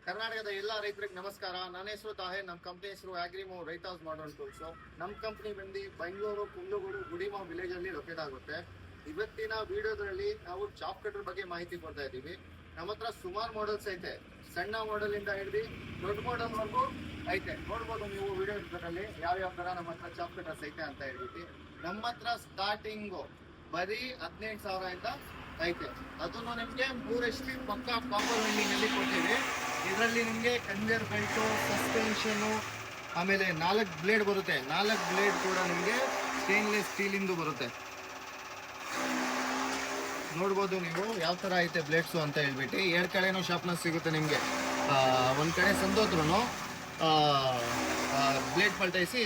ಕರ್ನಾಟಕದ ಎಲ್ಲ ರೈತರಿಗೆ ನಮಸ್ಕಾರ. ನನ್ನ ಹೆಸರು ತಾಹೆ. ನಮ್ಮ ಕಂಪ್ನಿ ಹೆಸರು ಆಗ್ರಿಮೋ ರೈತ ಹೌಸ್ ಮಾಡರ್ನ್ ಟೂಲ್ಸ್. ನಮ್ಮ ಕಂಪ್ನಿ ಬಂದು ಬೆಂಗಳೂರು ಕುಂದಗೋಡು ಗುಡಿಮಾ ವಿಲೇಜ್ ಅಲ್ಲಿ ಲೊಕೇಟ್ ಆಗುತ್ತೆ. ಇವತ್ತಿನ ವಿಡಿಯೋದಲ್ಲಿ ನಾವು ಚಾಪ್ ಕಟರ್ ಬಗ್ಗೆ ಮಾಹಿತಿ ಕೊಡ್ತಾ ಇದ್ದೀವಿ. ನಮ್ಮ ಹತ್ರ ಸುಮಾರು ಮಾಡೆಲ್ಸ್ ಐತೆ, ಸಣ್ಣ ಮಾಡೆಲ್ ಇಂದ ಹಿಡಿದು ದೊಡ್ಡ ಮಾಡೆಲ್ ವರೆಗೂ ಐತೆ. ನೋಡ್ಬೋದು ನೀವು ವಿಡಿಯೋದಲ್ಲಿ ಯಾವ ತರ ನಮ್ಮ ಹತ್ರ ಚಾಪ್ ಕಟರ್ಸ್ ಐತೆ ಅಂತ ಹೇಳ್ಬಿಟ್ಟು. ನಮ್ಮ ಹತ್ರ ಸ್ಟಾರ್ಟಿಂಗು ಬರೀ 18,000 ಇಂದ ಐತೆ. ಅದನ್ನು ನಿಮ್ಗೆ 3 HP ಪಕ್ಕ ಕಾಪರ್ ವೆಲ್ಡಿಂಗ್ ಅಲ್ಲಿ ಕೊಡ್ತೀವಿ. ಇದರಲ್ಲಿ ನಿಮ್ಗೆ ಕನ್ವೇಯರ್ ಬೆಲ್ಟು, ಸಸ್ಪೆನ್ಷನ್, ಆಮೇಲೆ 4 ಬ್ಲೇಡ್ ಬರುತ್ತೆ. 4 ಬ್ಲೇಡ್ ಕೂಡ ನಿಮ್ಗೆ ಸ್ಟೇನ್ಲೆಸ್ ಸ್ಟೀಲ್ ಇಂದು ಬರುತ್ತೆ. ನೋಡ್ಬೋದು ನೀವು ಯಾವ ತರ ಐತೆ ಬ್ಲೇಡ್ಸು ಅಂತ ಹೇಳ್ಬಿಟ್ಟು. 2 ಕಡೆನೂ ಶಾರ್ಪ್ನೆಸ್ ಸಿಗುತ್ತೆ ನಿಮ್ಗೆ. ಒಂದ್ ಕಡೆ ಸಂದೋತ್ರು ಬ್ಲೇಡ್ ಪಲ್ಟೈಸಿ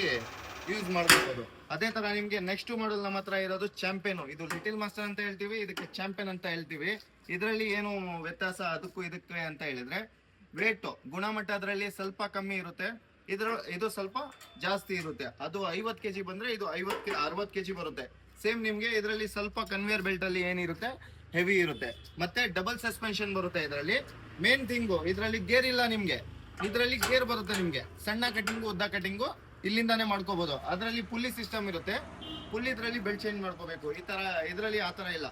ಯೂಸ್ ಮಾಡ್ಕೋಬಹುದು. ಅದೇ ತರ ನಿಮ್ಗೆ ನೆಕ್ಸ್ಟ್ ಮಾಡಲ್ ನಮ್ಮ ಹತ್ರ ಇರೋದು ಚಾಂಪಿಯನ್. ಇದು ಲಿಟಿಲ್ ಮಾಸ್ಟರ್ ಅಂತ ಹೇಳ್ತೀವಿ, ಇದಕ್ಕೆ ಚಾಂಪಿಯನ್ ಅಂತ ಹೇಳ್ತೀವಿ. ಇದರಲ್ಲಿ ಏನು ವ್ಯತ್ಯಾಸ ಅದಕ್ಕೂ ಇದಕ್ಕೆ ಅಂತ ಹೇಳಿದ್ರೆ, ವೇಟ್ ಗುಣಮಟ್ಟ ಅದರಲ್ಲಿ ಸ್ವಲ್ಪ ಕಮ್ಮಿ ಇರುತ್ತೆ, ಇದು ಸ್ವಲ್ಪ ಜಾಸ್ತಿ ಇರುತ್ತೆ. ಅದು 50 kg ಬಂದ್ರೆ ಇದು 60 kg ಬರುತ್ತೆ. ಸೇಮ್ ನಿಮ್ಗೆ ಇದರಲ್ಲಿ ಸ್ವಲ್ಪ ಕನ್ವೇಯರ್ ಬೆಲ್ಟ್ ಅಲ್ಲಿ ಏನಿರುತ್ತೆ ಹೆವಿ ಇರುತ್ತೆ. ಮತ್ತೆ ಡಬಲ್ ಸಸ್ಪೆನ್ಷನ್ ಬರುತ್ತೆ. ಇದರಲ್ಲಿ ಮೇನ್ ಥಿಂಗು ಇದರಲ್ಲಿ ಗೇರ್ ಇಲ್ಲ ನಿಮ್ಗೆ. ಇದರಲ್ಲಿ ಗೇರ್ ಬರುತ್ತೆ ನಿಮ್ಗೆ. ಸಣ್ಣ ಕಟಿಂಗು ಉದ್ದ ಕಟಿಂಗು ಇಲ್ಲಿಂದಾನೇ ಮಾಡ್ಕೋಬಹುದು. ಅದರಲ್ಲಿ ಪುಲ್ಲಿ ಸಿಸ್ಟಮ್ ಇರುತ್ತೆ. ಪುಲ್ಲಿ ಇದರಲ್ಲಿ ಬೆಲ್ಟ್ ಚೇಂಜ್ ಮಾಡ್ಕೋಬೇಕು. ಈ ತರ ಇದರಲ್ಲಿ ಆ ತರ ಇಲ್ಲ.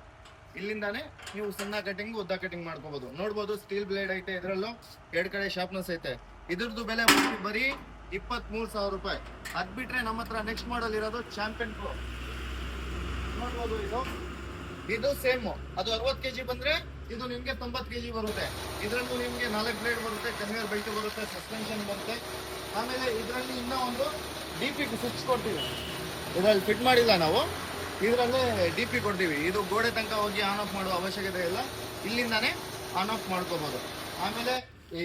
ಇಲ್ಲಿಂದಾನೇ ನೀವು ಸಣ್ಣ ಕಟಿಂಗ್ ಉದ್ದ ಕಟಿಂಗ್ ಮಾಡ್ಕೋಬಹುದು. ನೋಡ್ಬೋದು ಸ್ಟೀಲ್ ಬ್ಲೇಡ್ ಐತೆ. ಇದರಲ್ಲೂ 2 ಕಡೆ ಶಾರ್ಪ್ನೆಸ್ ಐತೆ. ಇದ್ರದ್ದು ಬೆಲೆ ಬರೀ 23,000 ರೂಪಾಯಿ. ಅದ್ ಬಿಟ್ರೆ ನಮ್ಮ ಹತ್ರ ನೆಕ್ಸ್ಟ್ ಮಾಡಲ್ ಇರೋದು ಚಾಂಪಿಯನ್ ಪ್ರೋ. ನೋಡ್ಬೋದು ಇದು ಸೇಮ್. ಅದು 60 kg ಬಂದ್ರೆ ಇದು ನಿಮ್ಗೆ 90 kg ಬರುತ್ತೆ. ಇದರಲ್ಲೂ ನಿಮ್ಗೆ 4 ಬ್ಲೇಡ್ ಬರುತ್ತೆ, ಕನ್ವೇಯರ್ ಬೆಲ್ಟ್ ಬರುತ್ತೆ, ಸಸ್ಪೆನ್ಷನ್ ಬರುತ್ತೆ. ಆಮೇಲೆ ಇದರಲ್ಲಿ ಇನ್ನೂ ಒಂದು DP ಸ್ವಿಚ್ ಕೊಡ್ತೀವಿ. ಇದರಲ್ಲಿ ಫಿಟ್ ಮಾಡಿಲ್ಲ ನಾವು, ಇದರಲ್ಲೇ DP ಕೊಡ್ತೀವಿ. ಇದು ಗೋಡೆ ತನಕ ಹೋಗಿ ಆನ್ ಆಫ್ ಮಾಡುವ ಅವಶ್ಯಕತೆ ಇಲ್ಲ, ಇಲ್ಲಿಂದಾನೇ ಆನ್ ಆಫ್ ಮಾಡ್ಕೋಬಹುದು. ಆಮೇಲೆ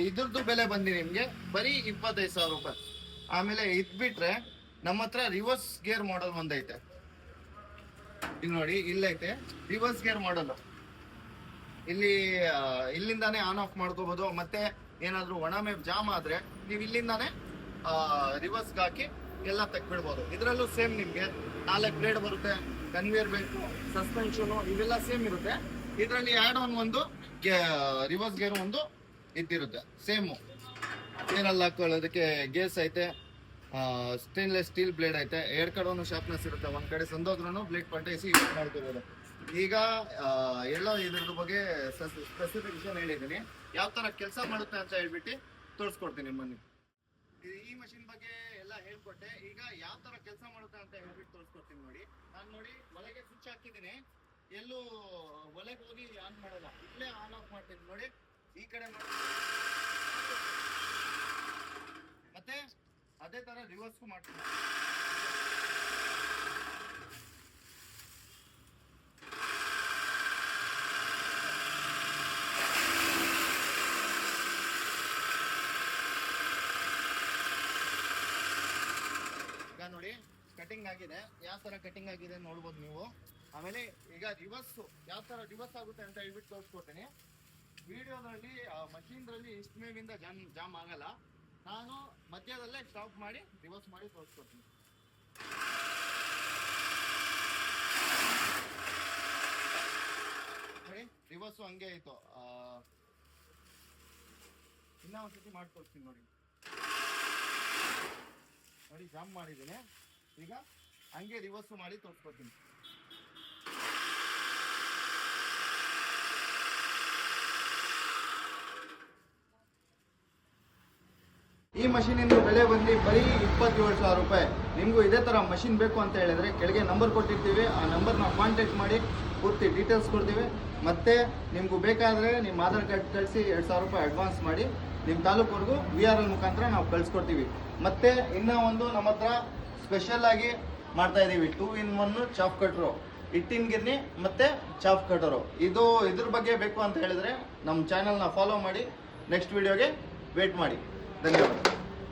ಇದ್ರದ್ದು ಬೆಲೆ ಬಂದು ನಿಮ್ಗೆ ಬರೀ 25,000 ರೂಪಾಯಿ. ಆಮೇಲೆ ಇದ್ ಬಿಟ್ರೆ ನಮ್ಮ ಹತ್ರ ರಿವರ್ಸ್ ಗೇರ್ ಮಾಡಲ್ ಒಂದೈತೆ. ಇಲ್ಲಿ ನೋಡಿ, ಇಲ್ಲೈತೆ ರಿವರ್ಸ್ ಗೇರ್ ಮಾಡಲ್. ಇಲ್ಲಿಂದಾನೇ ಆನ್ ಆಫ್ ಮಾಡ್ಕೋಬಹುದು. ಮತ್ತೆ ಏನಾದ್ರು ಒಣ ಮೇವ್ ಜಾಮ್ ಆದ್ರೆ ನೀವು ಇಲ್ಲಿಂದಾನೇ ರಿವರ್ಸ್ ಹಾಕಿ ಎಲ್ಲ ತೆಗ್ಬಿಡ್ಬೋದು. ಇದರಲ್ಲೂ ಸೇಮ್ ನಿಮ್ಗೆ 4 ಬ್ಲೇಡ್ ಬರುತ್ತೆ, ಕನ್ವೇಯರ್ ಬೇಕು, ಸಸ್ಪೆನ್ಷನ್ ಇವೆಲ್ಲ ಸೇಮ್ ಇರುತ್ತೆ. ಇದರಲ್ಲಿ ಆಡ್ ಆನ್ ಒಂದು ರಿವರ್ಸ್ ಗೇರ್ ಒಂದು ಇದ್ದಿರುತ್ತೆ. ಸೇಮು ನೀರಲ್ಲಿ ಹಾಕೊಳ್ಳೋದಕ್ಕೆ ಗೇರ್ಸ್ ಐತೆ. ಸ್ಟೇನ್ಲೆಸ್ ಸ್ಟೀಲ್ ಬ್ಲೇಡ್ ಐತೆ. 2 ಕಡೆನೂ ಶಾರ್ಪ್ನೆಸ್ ಇರುತ್ತೆ. ಒಂದ್ ಕಡೆ ಸಂದೋದ್ರೂ ಬ್ಲೇಡ್ ಪಲ್ಟೈಸಿ ಯೂಸ್ ಮಾಡ್ಕೋಬಹುದು. ಈಗ ಎಲ್ಲ ಇದ್ರ ಬಗ್ಗೆ ಸ್ಪೆಸಿಫಿಕೇಶನ್ ಹೇಳಿದ್ದೀನಿ, ಯಾವ ತರ ಕೆಲಸ ಮಾಡುತ್ತೆ ಅಂತ ಹೇಳ್ಬಿಟ್ಟು ತೋರಿಸ್ಕೊಡ್ತೀನಿ ಬನ್ನಿ. ಈ ಮಷಿನ್ ಬಗ್ಗೆ ಎಲ್ಲ ಹೇಳ್ಕೊಟ್ಟೆ. ಈಗ ಯಾವ ತರ ಕೆಲಸ ಮಾಡುತ್ತೆ ಅಂತ ಹೇಳ್ಬಿಟ್ಟು ತೋರಿಸ್ಕೊಡ್ತೀನಿ ನೋಡಿ. ನಾನು ನೋಡಿ ಒಳಗೆ ಸ್ವಿಚ್ ಹಾಕಿದ್ದೀನಿ, ಎಲ್ಲೂ ಒಳಗೆ ಹೋಗಿ ಆನ್ ಮಾಡಲ್ಲ, ಇಲ್ಲೇ ಆನ್ ಆಫ್ ಮಾಡ್ತೀನಿ ನೋಡಿ. ಈ ಕಡೆ ಮತ್ತೆ ಅದೇ ತರ ರಿವರ್ಸ್ಗೂ ಮಾಡ್ತೀನಿ. ನೋಡಿ ಕಟಿಂಗ್ ಆಗಿದೆ, ಯಾವ ತರ ಕಟಿಂಗ್ ಆಗಿದೆ ನೋಡ್ಬೋದು ನೀವು. ಆಮೇಲೆ ಈಗ ರಿವರ್ಸ್ ಯಾವ ತರ ರಿವರ್ಸ್ ಆಗುತ್ತೆ ಅಂತ ಹೇಳ್ಬಿಟ್ಟು ತೋರಿಸ್ಕೊಡ್ತೀನಿ. ವಿಡಿಯೋದಲ್ಲಿ ಮಷೀನ್ದಲ್ಲಿ ಇಷ್ಟು ಮೇವಿಂದ ಜಾಮ್ ಆಗಲ್ಲ. ನಾನು ಮಧ್ಯದಲ್ಲೇ ಸ್ಟಾಪ್ ಮಾಡಿ ರಿವರ್ಸ್ ಮಾಡಿ ತೋರಿಸ್ಕೊಡ್ತೀನಿ. ನೋಡಿ ರಿವರ್ಸು ಹಂಗೆ ಆಯ್ತು. ಇನ್ನೂ ಒಂದ್ಸತಿ ಮಾಡಿ ತೋರಿಸ್ತೀನಿ ನೋಡಿ. ನೋಡಿ ಜಾಮ್ ಮಾಡಿದ್ದೀನಿ. ಈಗ ಹಂಗೆ ರಿವರ್ಸ್ ಮಾಡಿ ತೋರಿಸ್ಕೊಡ್ತೀನಿ. ಈ ಮಷೀನಿಂದ ಬೆಲೆ ಬಂದು ಬರೀ 27,000 ರೂಪಾಯಿ. ನಿಮಗೂ ಇದೇ ಥರ ಮಷಿನ್ ಬೇಕು ಅಂತ ಹೇಳಿದ್ರೆ ಕೆಳಗೆ ನಂಬರ್ ಕೊಟ್ಟಿರ್ತೀವಿ. ಆ ನಂಬರ್ನ ಕಾಂಟ್ಯಾಕ್ಟ್ ಮಾಡಿ ಪೂರ್ತಿ ಡೀಟೇಲ್ಸ್ ಕೊಡ್ತೀವಿ. ಮತ್ತು ನಿಮಗೂ ಬೇಕಾದರೆ ನಿಮ್ಮ ಆಧಾರ್ ಕಾರ್ಡ್ ಕಳಿಸಿ 2,000 ರೂಪಾಯಿ ಅಡ್ವಾನ್ಸ್ ಮಾಡಿ ನಿಮ್ಮ ತಾಲೂಕುವರೆಗೂ VRL ಮುಖಾಂತರ ನಾವು ಕಳಿಸ್ಕೊಡ್ತೀವಿ. ಮತ್ತು ಇನ್ನೂ ಒಂದು ನಮ್ಮ ಹತ್ರ ಸ್ಪೆಷಲ್ ಆಗಿ ಮಾಡ್ತಾ ಇದ್ದೀವಿ 2-in-1 ಚಾಪ್ ಕಟ್ರು, ಹಿಟ್ಟಿನ ಗಿರ್ನಿ ಮತ್ತು ಚಾಪ್ ಕಟರು. ಇದ್ರ ಬಗ್ಗೆ ಬೇಕು ಅಂತ ಹೇಳಿದ್ರೆ ನಮ್ಮ ಚಾನಲ್ನ ಫಾಲೋ ಮಾಡಿ, ನೆಕ್ಸ್ಟ್ ವಿಡಿಯೋಗೆ ವೇಟ್ ಮಾಡಿ. ಧನ್ಯವಾದ.